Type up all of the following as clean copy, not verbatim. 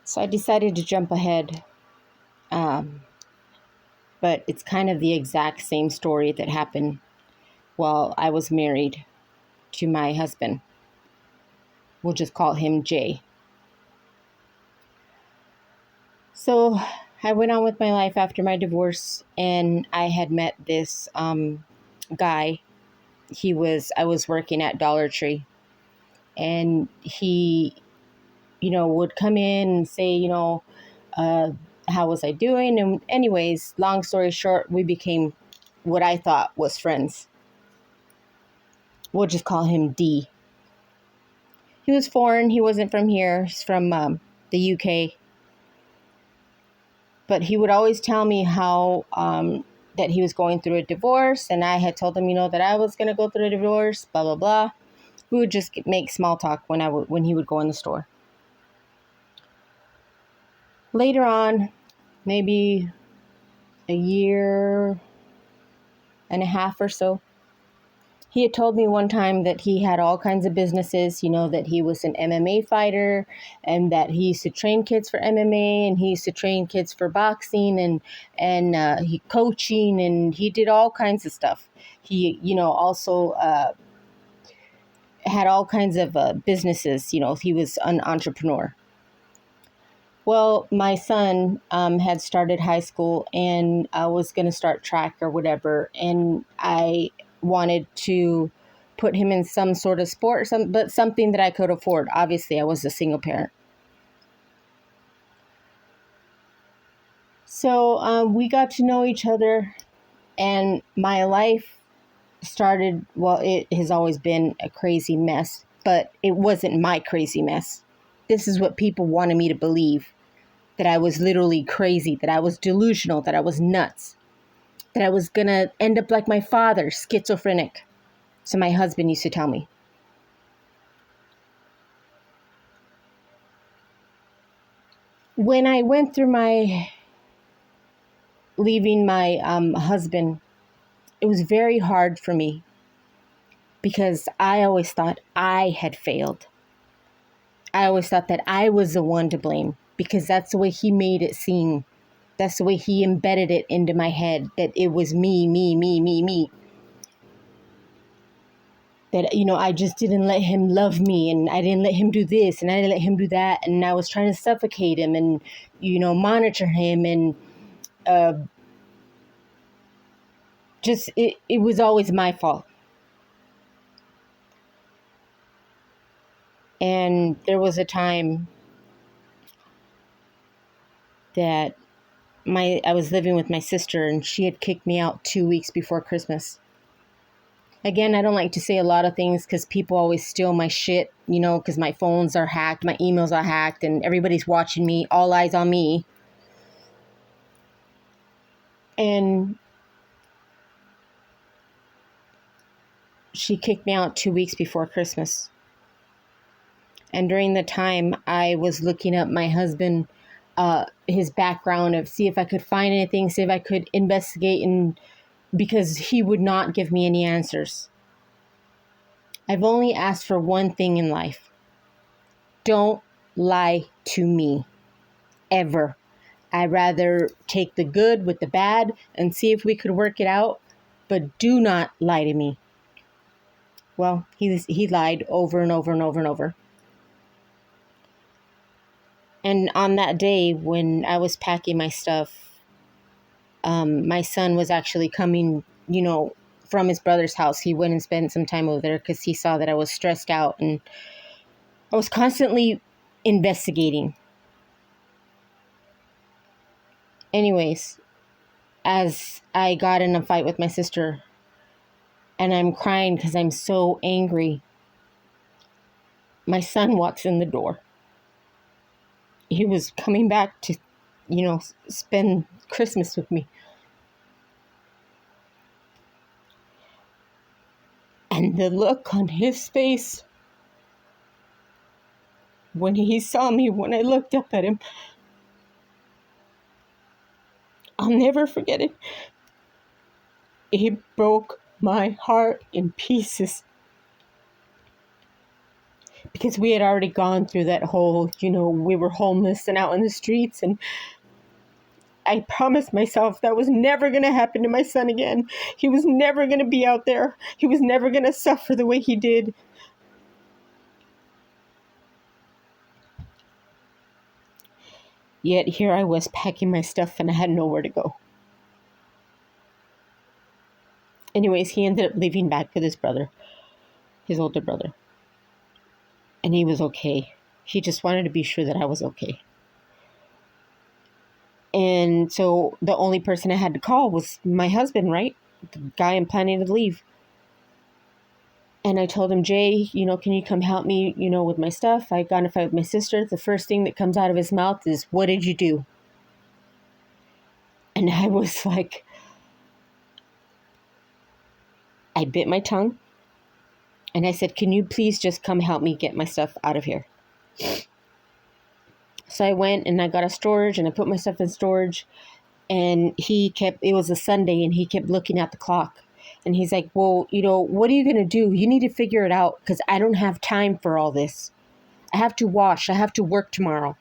So I decided to jump ahead, um, but it's kind of the exact same story that happened while I was married to my husband. We'll just call him Jay. So I went on with my life after my divorce, and I had met this guy. I was working at Dollar Tree, and he, would come in and say, uh, how was I doing? And anyways, long story short, we became what I thought was friends. We'll just call him D. He was foreign. He wasn't from here. He's from the UK. But he would always tell me how that he was going through a divorce, and I had told him, that I was going to go through a divorce. Blah blah blah. We would just make small talk when he would go in the store. Later on, maybe a year and a half or so, he had told me one time that he had all kinds of businesses, that he was an MMA fighter and that he used to train kids for MMA and he used to train kids for boxing and he coaching, and he did all kinds of stuff. He, also had all kinds of businesses, he was an entrepreneur. Well, my son had started high school and I was going to start track or whatever. And I wanted to put him in some sort of sport, but something that I could afford. Obviously, I was a single parent. So we got to know each other, and my life started, well, it has always been a crazy mess, but it wasn't my crazy mess. This is what people wanted me to believe. That I was literally crazy, that I was delusional, that I was nuts, that I was going to end up like my father, schizophrenic. So my husband used to tell me. When I went through leaving my husband, it was very hard for me because I always thought I had failed. I always thought that I was the one to blame because that's the way he made it seem. That's the way he embedded it into my head, that it was me, me, me, me, me. That, I just didn't let him love me, and I didn't let him do this, and I didn't let him do that, and I was trying to suffocate him and, monitor him, and just, it was always my fault. And there was a time that I was living with my sister, and she had kicked me out 2 weeks before Christmas. Again, I don't like to say a lot of things because people always steal my shit, because my phones are hacked, my emails are hacked, and everybody's watching me, all eyes on me. And she kicked me out 2 weeks before Christmas. And during the time, I was looking up my husband, his background, of see if I could find anything, see if I could investigate, and because he would not give me any answers. I've only asked for one thing in life. Don't lie to me. Ever. I'd rather take the good with the bad and see if we could work it out, but do not lie to me. Well, he lied over and over and over and over. And on that day when I was packing my stuff, my son was actually coming, from his brother's house. He went and spent some time over there because he saw that I was stressed out and I was constantly investigating. Anyways, as I got in a fight with my sister and I'm crying because I'm so angry, my son walks in the door. He was coming back to, spend Christmas with me. And the look on his face when he saw me, when I looked up at him, I'll never forget it. It broke my heart in pieces. because we had already gone through that whole, we were homeless and out in the streets, and I promised myself that was never going to happen to my son again. He was never going to be out there. He was never going to suffer the way he did. Yet here I was packing my stuff and I had nowhere to go. Anyways, he ended up leaving back with his brother, his older brother. And he was okay. He just wanted to be sure that I was okay. And so the only person I had to call was my husband, right? The guy I'm planning to leave. And I told him, Jay, can you come help me, with my stuff? I got in a fight with my sister. The first thing that comes out of his mouth is, what did you do? And I was like, I bit my tongue. And I said, can you please just come help me get my stuff out of here? So I went and I got a storage and I put my stuff in storage. And it was a Sunday, and he kept looking at the clock. And he's like, well, what are you going to do? You need to figure it out, because I don't have time for all this. I have to wash. I have to work tomorrow.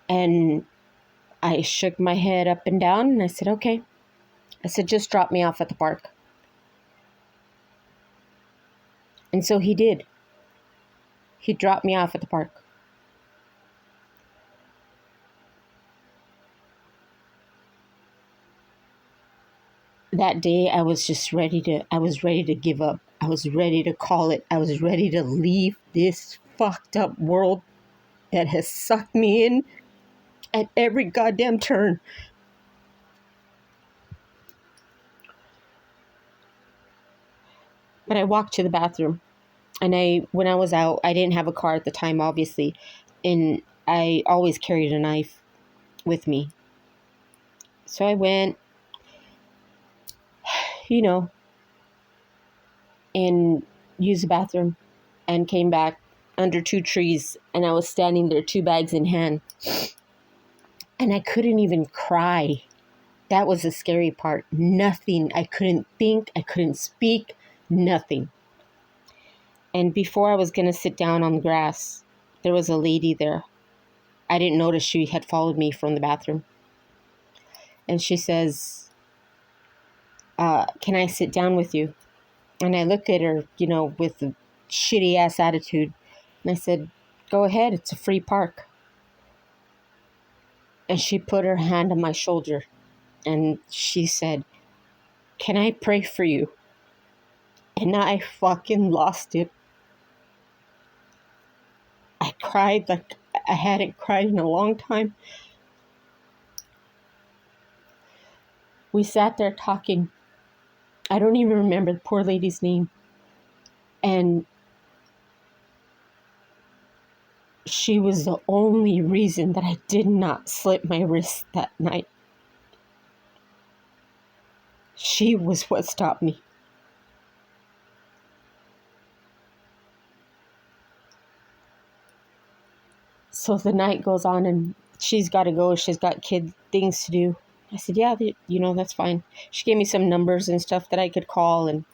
And I shook my head up and down and I said, okay. I said, just drop me off at the park. And so he did. He dropped me off at the park. That day I was ready to give up. I was ready to call it. I was ready to leave this fucked up world that has sucked me in at every goddamn turn. But I walked to the bathroom, and when I was out, I didn't have a car at the time, obviously, and I always carried a knife with me. So I went, and used the bathroom and came back under 2 trees, and I was standing there, 2 bags in hand, and I couldn't even cry. That was the scary part. Nothing. I couldn't think. I couldn't speak. Nothing. And before I was going to sit down on the grass, there was a lady there. I didn't notice she had followed me from the bathroom. And she says, can I sit down with you? And I looked at her, with a shitty ass attitude. And I said, go ahead. It's a free park. And she put her hand on my shoulder. And she said, can I pray for you? And I fucking lost it. I cried like I hadn't cried in a long time. We sat there talking. I don't even remember the poor lady's name. And she was the only reason that I did not slip my wrist that night. She was what stopped me. So the night goes on, and she's got to go. She's got things to do. I said, yeah, that's fine. She gave me some numbers and stuff that I could call, and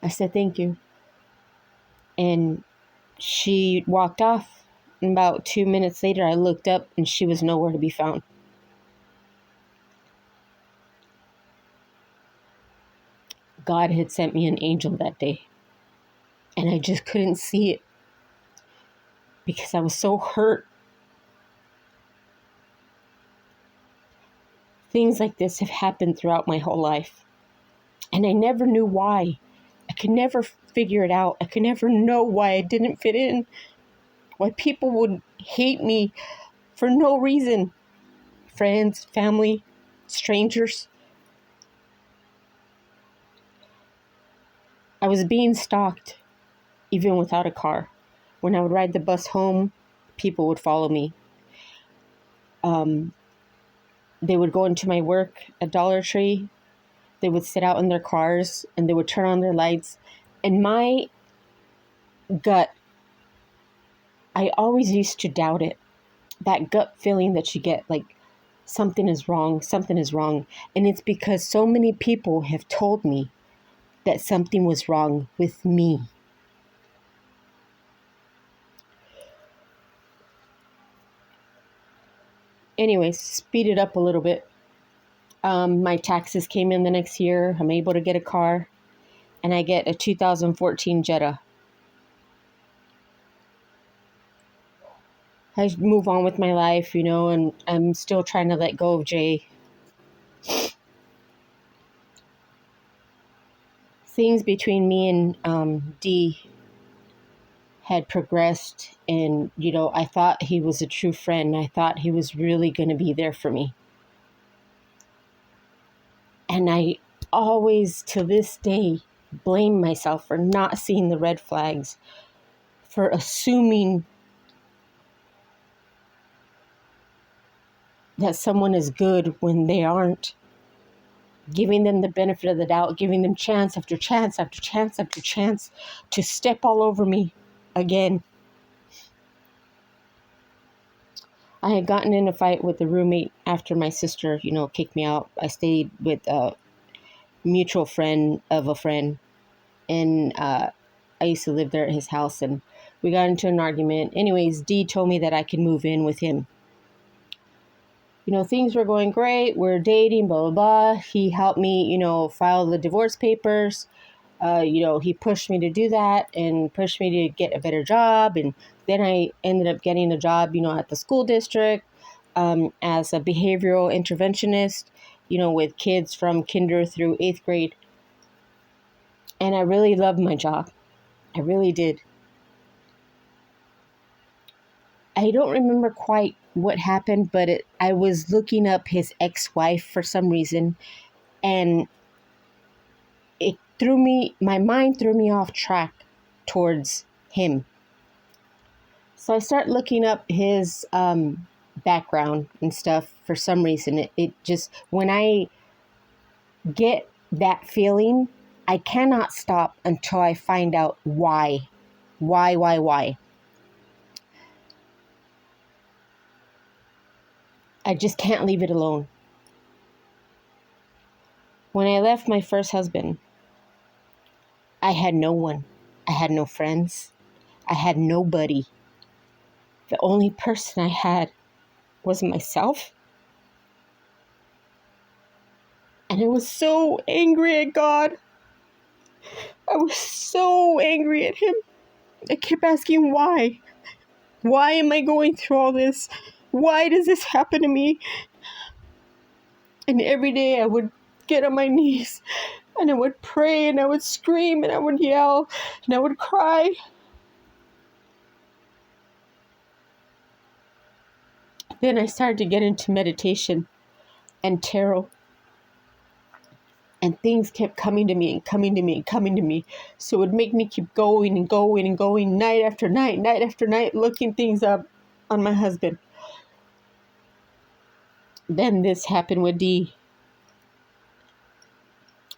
I said, thank you. And she walked off. And about 2 minutes later, I looked up, and she was nowhere to be found. God had sent me an angel that day, and I just couldn't see it because I was so hurt. Things like this have happened throughout my whole life, and I never knew why. I could never figure it out. I could never know why I didn't fit in, why people would hate me for no reason. Friends, family, strangers. I was being stalked, even without a car. When I would ride the bus home, people would follow me. They would go into my work at Dollar Tree. They would sit out in their cars, and they would turn on their lights. And my gut, I always used to doubt it. That gut feeling that you get, like something is wrong, something is wrong. And it's because so many people have told me that something was wrong with me. Anyways, speed it up a little bit. My taxes came in the next year. I'm able to get a car, and I get a 2014 Jetta. I move on with my life, and I'm still trying to let go of Jay. Things between me and D had progressed, and, I thought he was a true friend. I thought he was really going to be there for me. And I always, to this day, blame myself for not seeing the red flags, for assuming that someone is good when they aren't, giving them the benefit of the doubt, giving them chance after chance after chance after chance to step all over me again. I had gotten in a fight with a roommate after my sister, kicked me out. I stayed with a mutual friend of a friend, and I used to live there at his house, and we got into an argument. Anyways, D told me that I could move in with him. Things were going great. We're dating, blah, blah, blah. He helped me, file the divorce papers. He pushed me to do that and pushed me to get a better job. And then I ended up getting a job, at the school district as a behavioral interventionist, with kids from kinder through 8th grade. And I really loved my job. I really did. I don't remember quite what happened, but I was looking up his ex-wife for some reason, and my mind threw me off track towards him. So I start looking up his background and stuff for some reason. It just, when I get that feeling, I cannot stop until I find out why. Why? I just can't leave it alone. When I left my first husband, I had no one. I had no friends. I had nobody. The only person I had was myself. And I was so angry at God. I was so angry at him. I kept asking why. Why am I going through all this? Why does this happen to me? And every day I would get on my knees and I would pray and I would scream and I would yell and I would cry. Then I started to get into meditation and tarot. And things kept coming to me and coming to me and coming to me. So it would make me keep going and going and going night after night, looking things up on my husband. Then this happened with D.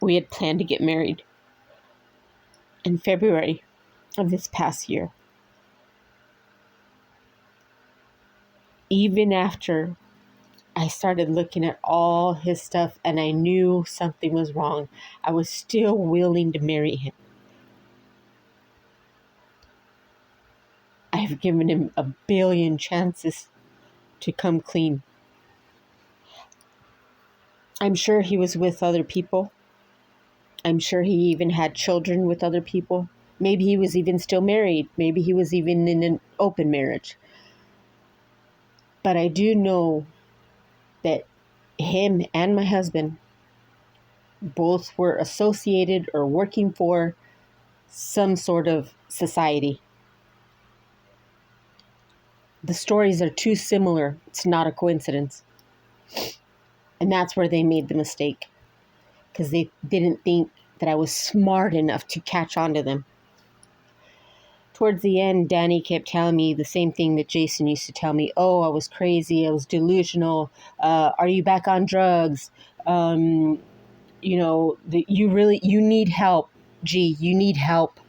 We had planned to get married in February of this past year. Even after I started looking at all his stuff and I knew something was wrong, I was still willing to marry him. I've given him a billion chances to come clean. I'm sure he was with other people. I'm sure he even had children with other people. Maybe he was even still married. Maybe he was even in an open marriage. But I do know that him and my husband both were associated or working for some sort of society. The stories are too similar. It's not a coincidence. And that's where they made the mistake. Because they didn't think that I was smart enough to catch on to them. Towards the end, Danny kept telling me the same thing that Jason used to tell me. Oh, I was crazy. I was delusional. Are you back on drugs? You need help. Gee, you need help.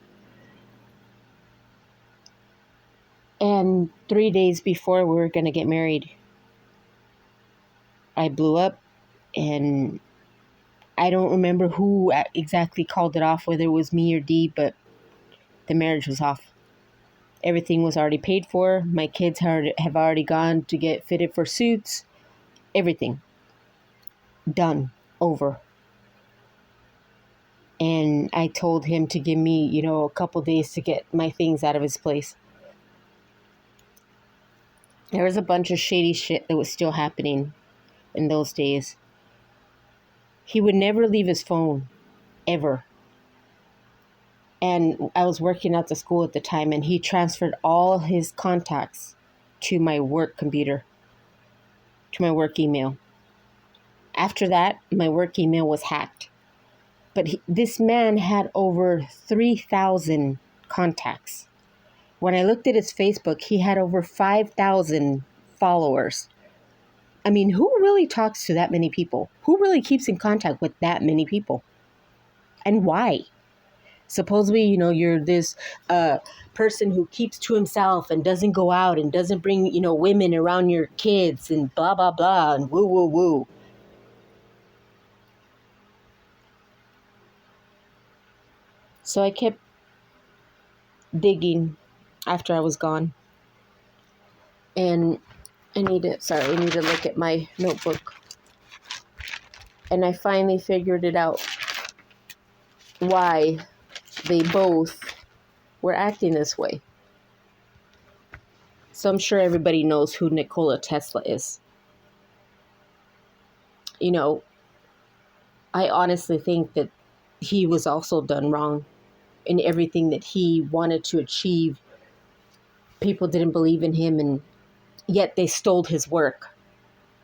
And 3 days before we were going to get married, I blew up and I don't remember who exactly called it off, whether it was me or Dee, but the marriage was off. Everything was already paid for. My kids have already gone to get fitted for suits. Everything. Done. Over. And I told him to give me, a couple days to get my things out of his place. There was a bunch of shady shit that was still happening in those days. He would never leave his phone. Ever. And I was working at the school at the time, and he transferred all his contacts to my work computer, to my work email. After that, my work email was hacked. But this man had over 3,000 contacts. When I looked at his Facebook, he had over 5,000 followers. I mean, who really talks to that many people? Who really keeps in contact with that many people? And why? Supposedly, you're this person who keeps to himself and doesn't go out and doesn't bring, women around your kids and blah, blah, blah, and woo, woo, woo. So I kept digging after I was gone. And I need to look at my notebook. And I finally figured it out, why they both were acting this way. So I'm sure everybody knows who Nikola Tesla is. I honestly think that he was also done wrong in everything that he wanted to achieve. People didn't believe in him, and yet they stole his work.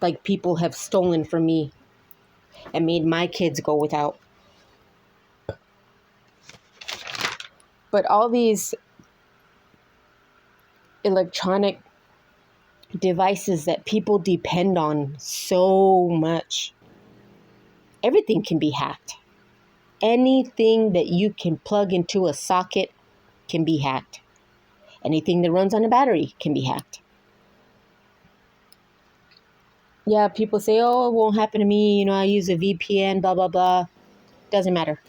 Like people have stolen from me and made my kids go without. But all these electronic devices that people depend on so much, everything can be hacked. Anything that you can plug into a socket can be hacked. Anything that runs on a battery can be hacked. Yeah, people say, oh, it won't happen to me. I use a VPN, blah, blah, blah. Doesn't matter.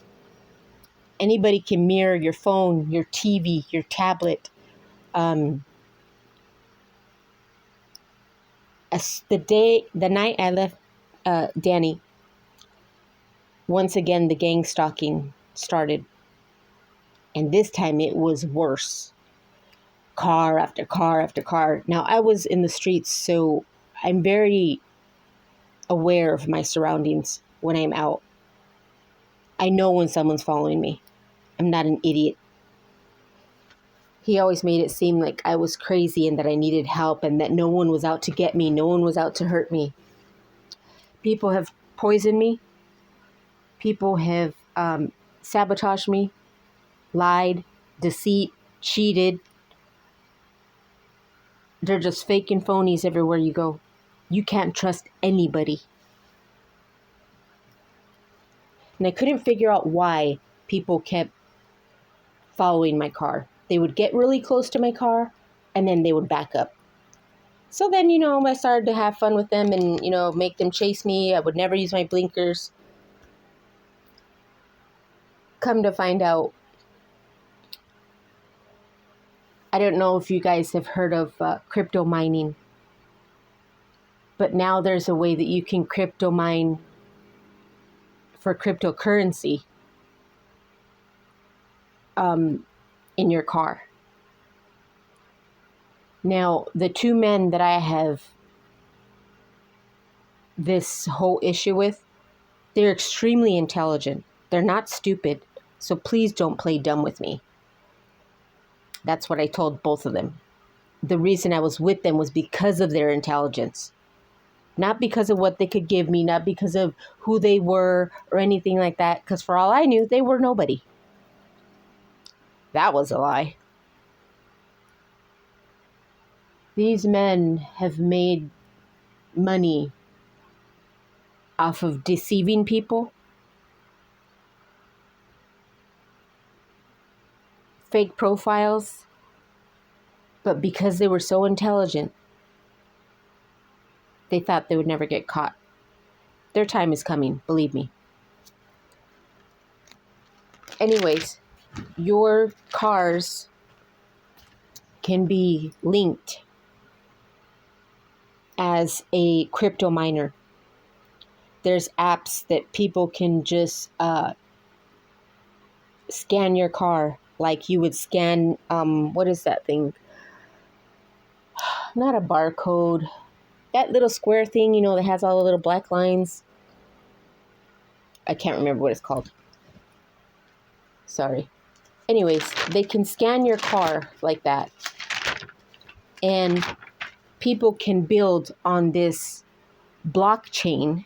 Anybody can mirror your phone, your TV, your tablet. The night I left Danny, once again, the gang stalking started. And this time it was worse. Car after car after car. Now, I was in the streets, so I'm very aware of my surroundings when I'm out. I know when someone's following me. I'm not an idiot. He always made it seem like I was crazy and that I needed help and that no one was out to get me. No one was out to hurt me. People have poisoned me. People have sabotaged me, lied, deceit, cheated. They're just fake and phonies everywhere you go. You can't trust anybody. And I couldn't figure out why people kept following my car. They would get really close to my car and then they would back up. So then, I started to have fun with them and, make them chase me. I would never use my blinkers. Come to find out, I don't know if you guys have heard of crypto mining. But now there's a way that you can crypto mine for cryptocurrency in your car. Now, the two men that I have this whole issue with, they're extremely intelligent. They're not stupid. So please don't play dumb with me. That's what I told both of them. The reason I was with them was because of their intelligence. Not because of what they could give me, not because of who they were or anything like that. Because for all I knew, they were nobody. That was a lie. These men have made money off of deceiving people, fake profiles, but because they were so intelligent, they thought they would never get caught. Their time is coming, believe me. Anyways, your cars can be linked as a crypto miner. There's apps that people can just scan your car like you would scan, what is that thing? Not a barcode. That little square thing, that has all the little black lines. I can't remember what it's called. Sorry. Anyways, they can scan your car like that. And people can build on this blockchain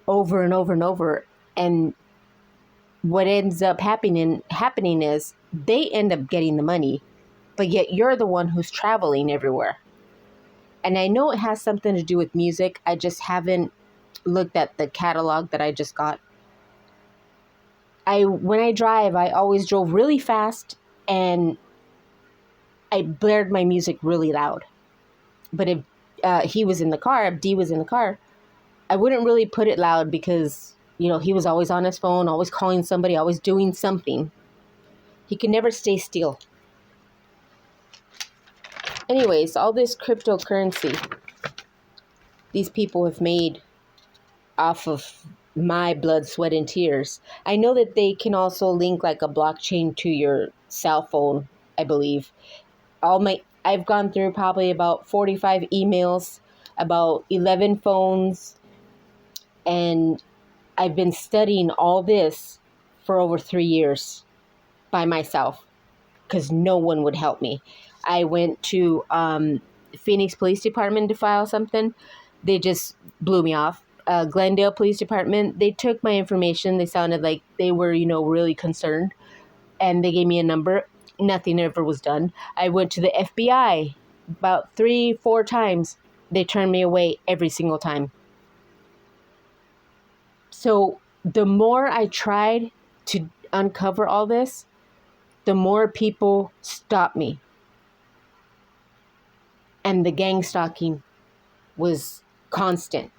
over and over and over. And what ends up happening is they end up getting the money, but yet you're the one who's traveling everywhere. And I know it has something to do with music. I just haven't looked at the catalog that I just got. When I drive, I always drove really fast and I blared my music really loud. But if he was in the car, if D was in the car, I wouldn't really put it loud because, he was always on his phone, always calling somebody, always doing something. He could never stay still. Anyways, all this cryptocurrency these people have made off of my blood, sweat, and tears. I know that they can also link like a blockchain to your cell phone, I believe. I've gone through probably about 45 emails, about 11 phones, and I've been studying all this for over 3 years by myself because no one would help me. I went to Phoenix Police Department to file something. They just blew me off. Glendale Police Department, they took my information. They sounded like they were, really concerned. And they gave me a number. Nothing ever was done. I went to the FBI about 3-4 times. They turned me away every single time. So the more I tried to uncover all this, the more people stopped me. And the gang stalking was constant.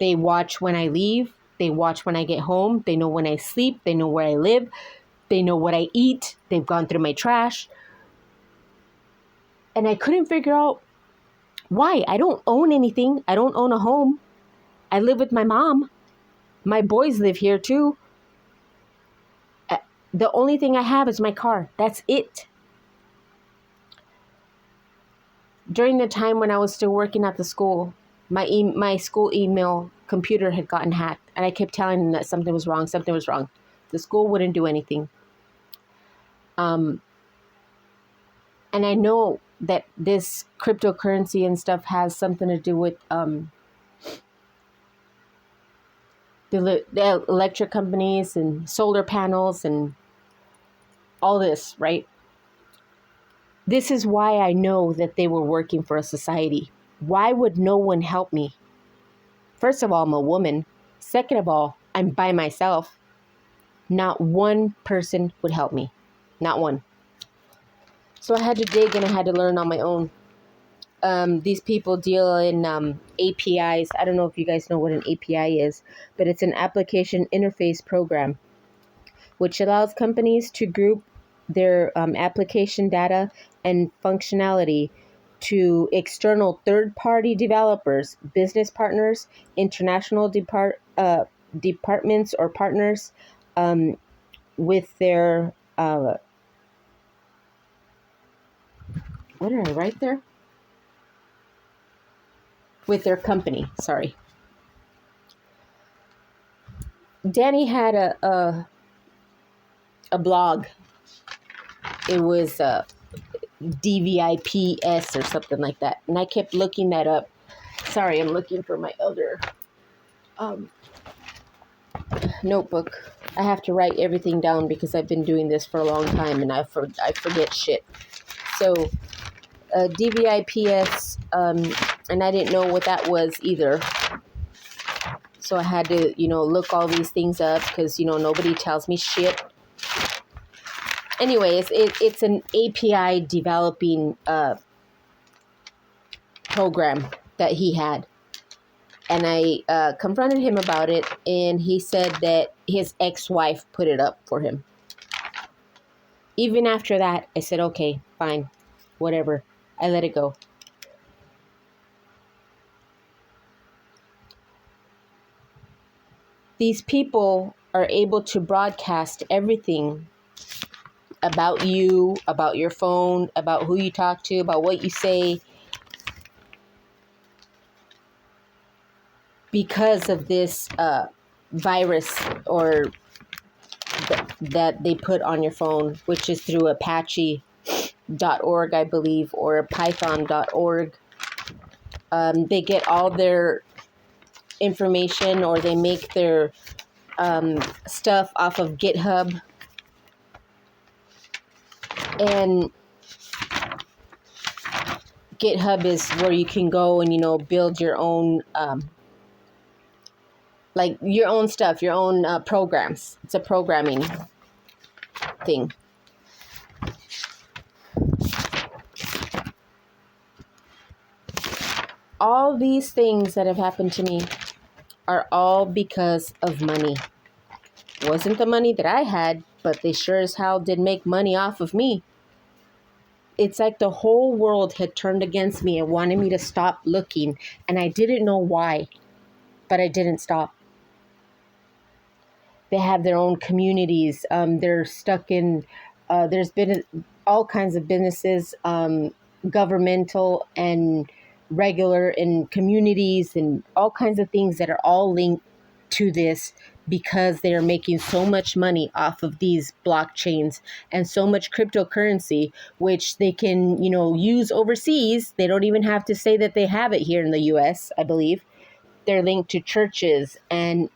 They watch when I leave. They watch when I get home. They know when I sleep. They know where I live. They know what I eat. They've gone through my trash. And I couldn't figure out why. I don't own anything. I don't own a home. I live with my mom. My boys live here too. The only thing I have is my car. That's it. During the time when I was still working at the school, my school email computer had gotten hacked. And I kept telling them that something was wrong. Something was wrong. The school wouldn't do anything. And I know that this cryptocurrency and stuff has something to do with the electric companies and solar panels and all this, right? This is why I know that they were working for a society. Why would no one help me? First of all, I'm a woman. Second of all, I'm by myself. Not one person would help me. Not one. So I had to dig and I had to learn on my own. These people deal in APIs. I don't know if you guys know what an API is, but it's an application interface program, which allows companies to group their application data and functionality to external third-party developers, business partners, international departments or partners with their... what did I write there? With their company, sorry. Danny had a blog. It was DVIPS or something like that. And I kept looking that up. Sorry, I'm looking for my other notebook. I have to write everything down because I've been doing this for a long time and I forget shit. So DVIPS, and I didn't know what that was either. So I had to, look all these things up because, nobody tells me shit. Anyways, it's an API developing program that he had. And I confronted him about it, and he said that his ex-wife put it up for him. Even after that, I said, okay, fine, whatever. I let it go. These people are able to broadcast everything about you, about your phone, about who you talk to, about what you say, because of this virus or that they put on your phone, which is through Apache.org, I believe, or Python.org. They get all their information, or they make their stuff off of GitHub. And GitHub is where you can go and, build your own, like your own stuff, your own programs. It's a programming thing. All these things that have happened to me are all because of money. Wasn't the money that I had, but they sure as hell did make money off of me. It's like the whole world had turned against me and wanted me to stop looking, and I didn't know why, but I didn't stop. They have their own communities. They're stuck in, there's been all kinds of businesses, governmental and regular, and communities and all kinds of things that are all linked to this, because they are making so much money off of these blockchains and so much cryptocurrency, which they can, use overseas. They don't even have to say that they have it here in the US, I believe. They're linked to churches, and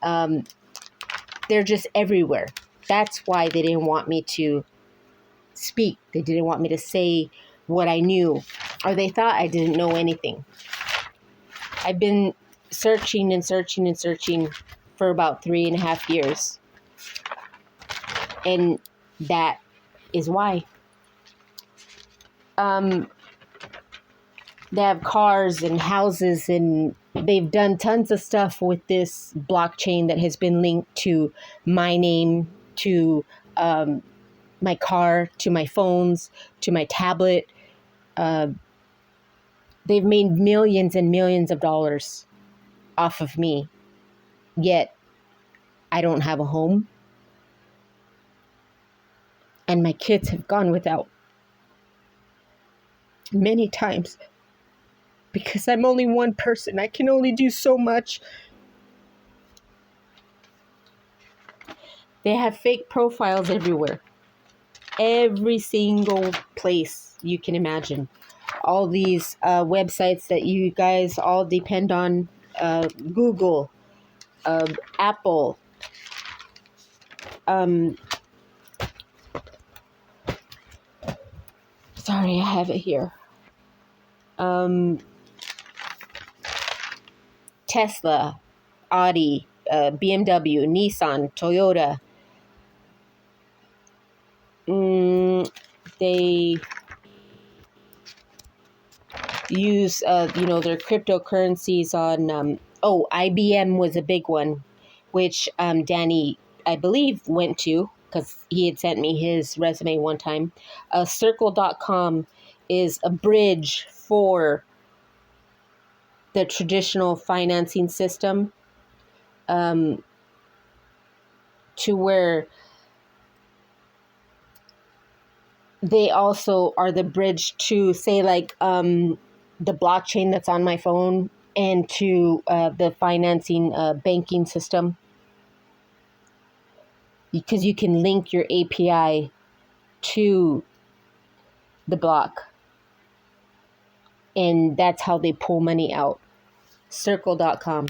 they're just everywhere. That's why they didn't want me to speak. They didn't want me to say what I knew, or they thought I didn't know anything. I've been searching and searching and searching for about 3.5 years. And that is why. They have cars and houses, and they've done tons of stuff with this blockchain that has been linked to my name, to my car, to my phones, to my tablet. They've made millions and millions of dollars off of me, yet I don't have a home, and my kids have gone without many times because I'm only one person. I can only do so much. They have fake profiles everywhere, every single place you can imagine. All these websites that you guys all depend on, Google, Apple, sorry, I have it here. Tesla, Audi, BMW, Nissan, Toyota. They use, their cryptocurrencies on, IBM was a big one, which Danny, I believe, went to, because he had sent me his resume one time. Circle.com is a bridge for the traditional financing system, to where they also are the bridge to, say, like, the blockchain that's on my phone, and to the financing banking system, because you can link your API to the block, and that's how they pull money out. Circle.com,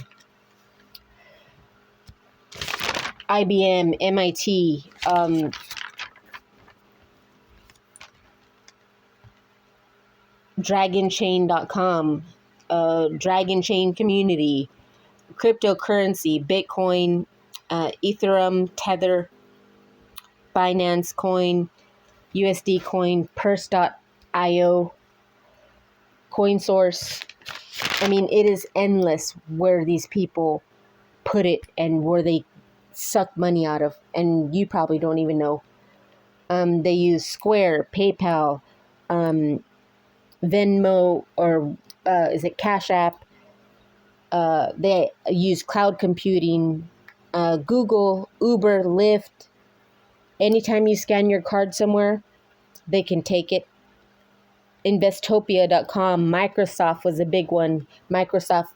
IBM, MIT, DragonChain.com, Dragon Chain Community, cryptocurrency, Bitcoin, Ethereum, Tether, Binance Coin, USD Coin, Purse.io, CoinSource. I mean, it is endless where these people put it and where they suck money out of, and you probably don't even know. They use Square, PayPal, Venmo, or is it Cash App? They use cloud computing, Google, Uber, Lyft. Anytime you scan your card somewhere, they can take it. Investopia.com, Microsoft was a big one. Microsoft,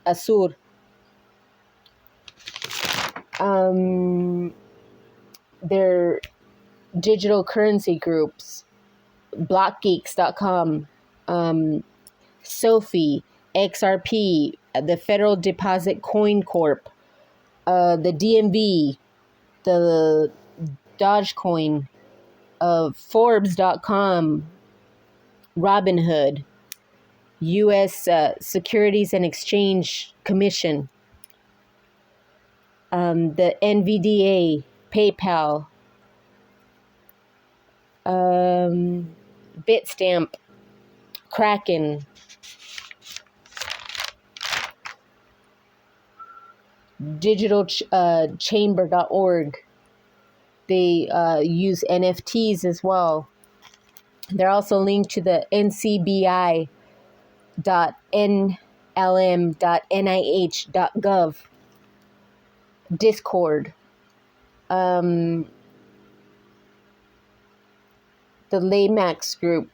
Azure. Their digital currency groups, blockgeeks.com, Sophie, XRP, the Federal Deposit Coin Corp, the DMV, the Dogecoin, Forbes.com, Robinhood, U.S. Securities and Exchange Commission, the NVDA, PayPal, Bitstamp, Kraken, digitalchamber.org. They use NFTs as well. They're also linked to the ncbi.nlm.nih.gov, Discord, the Laymax Group,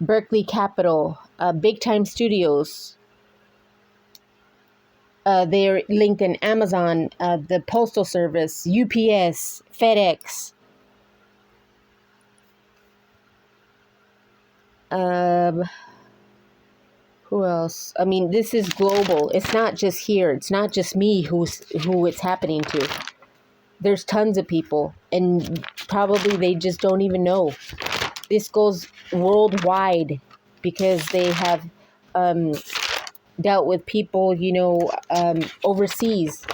Berkeley Capital, Big Time Studios. They're linked in Amazon, the Postal Service, UPS, FedEx. Who else? I mean, this is global. It's not just here. It's not just me who it's happening to. There's tons of people, and probably they just don't even know. This goes worldwide because they have dealt with people, overseas,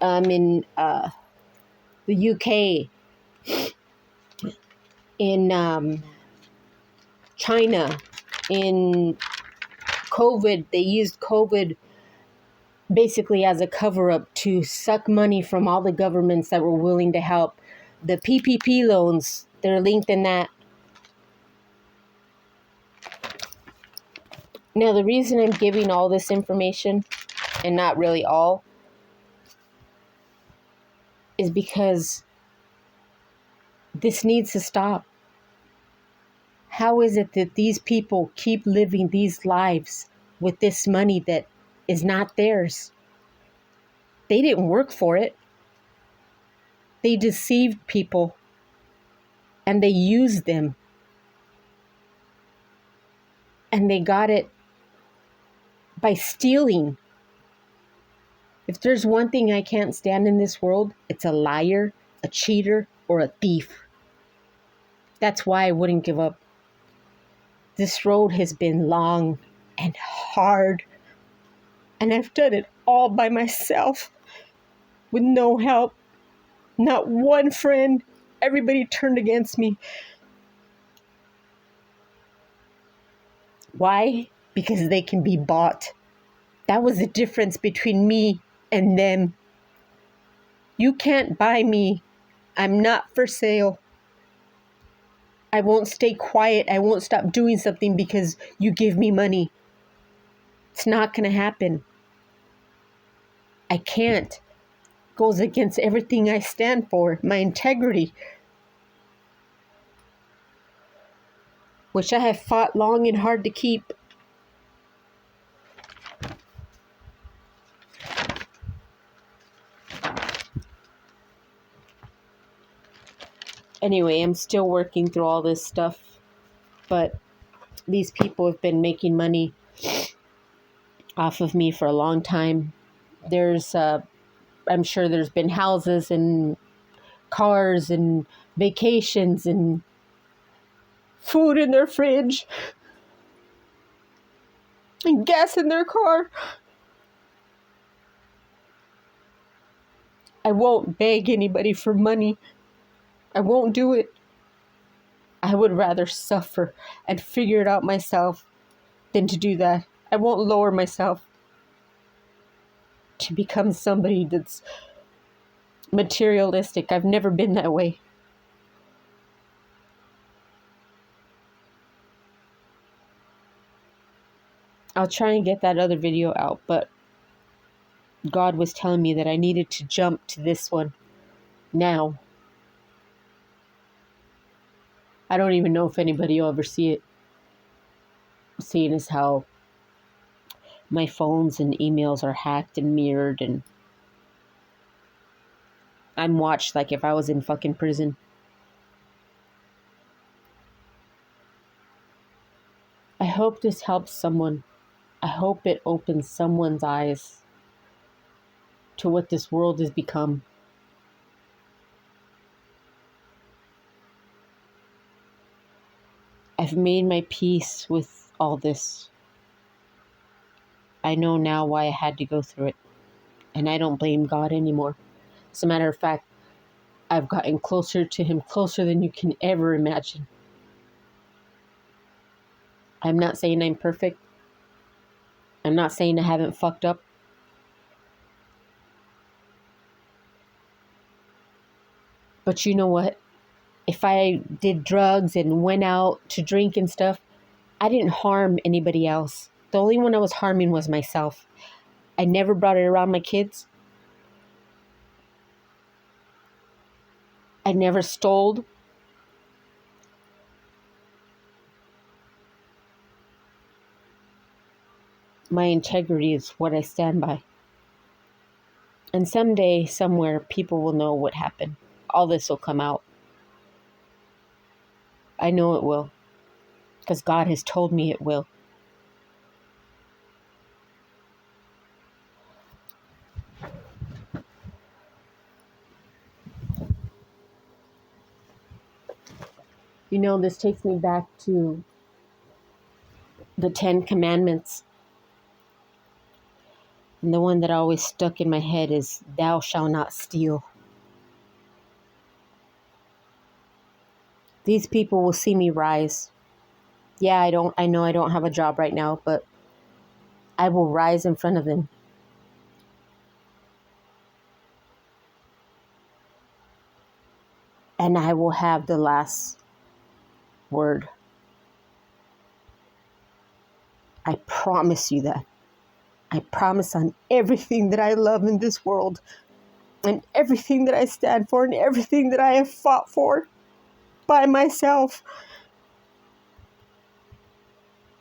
in the UK, in China, in COVID. They used COVID basically as a cover-up to suck money from all the governments that were willing to help. The PPP loans, they're linked in that. Now, the reason I'm giving all this information, and not really all, is because this needs to stop. How is it that these people keep living these lives with this money that is not theirs? They didn't work for it. They deceived people and they used them. And they got it by stealing. If there's one thing I can't stand in this world, it's a liar, a cheater, or a thief. That's why I wouldn't give up. This road has been long and hard, and I've done it all by myself with no help, not one friend. Everybody turned against me. Why? Because they can be bought. That was the difference between me and them. You can't buy me. I'm not for sale. I won't stay quiet. I won't stop doing something because you give me money. It's not going to happen. I can't. It goes against everything I stand for, my integrity, which I have fought long and hard to keep. Anyway, I'm still working through all this stuff, but these people have been making money off of me for a long time. I'm sure there's been houses and cars and vacations and food in their fridge and gas in their car. I won't beg anybody for money. I won't do it. I would rather suffer and figure it out myself than to do that. I won't lower myself. to become somebody that's materialistic. I've never been that way. I'll try and get that other video out, but God was telling me that I needed to jump to this one now. I don't even know if anybody will ever see it, seeing as how my phones and emails are hacked and mirrored, and I'm watched like if I was in fucking prison. I hope this helps someone. I hope it opens someone's eyes to what this world has become. I've made my peace with all this. I know now why I had to go through it. And I don't blame God anymore. As a matter of fact, I've gotten closer to Him, closer than you can ever imagine. I'm not saying I'm perfect. I'm not saying I haven't fucked up. But you know what? If I did drugs and went out to drink and stuff, I didn't harm anybody else. The only one I was harming was myself. I never brought it around my kids. I never stole. My integrity is what I stand by. And someday, somewhere, people will know what happened. All this will come out. I know it will. Because God has told me it will. You know, this takes me back to the 10 Commandments. And the one that always stuck in my head is, thou shalt not steal. These people will see me rise. Yeah, I know I don't have a job right now, but I will rise in front of them. And I will have the last word. I promise you that. I promise on everything that I love in this world, and everything that I stand for, and everything that I have fought for by myself.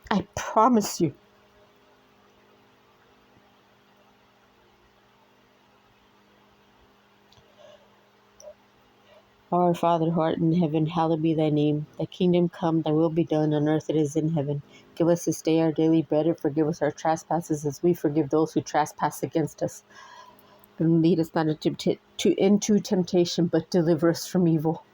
I promise you. Our Father who art in heaven, hallowed be thy name. Thy kingdom come, thy will be done on earth as it is in heaven. Give us this day our daily bread, and forgive us our trespasses as we forgive those who trespass against us. And lead us not into temptation, but deliver us from evil.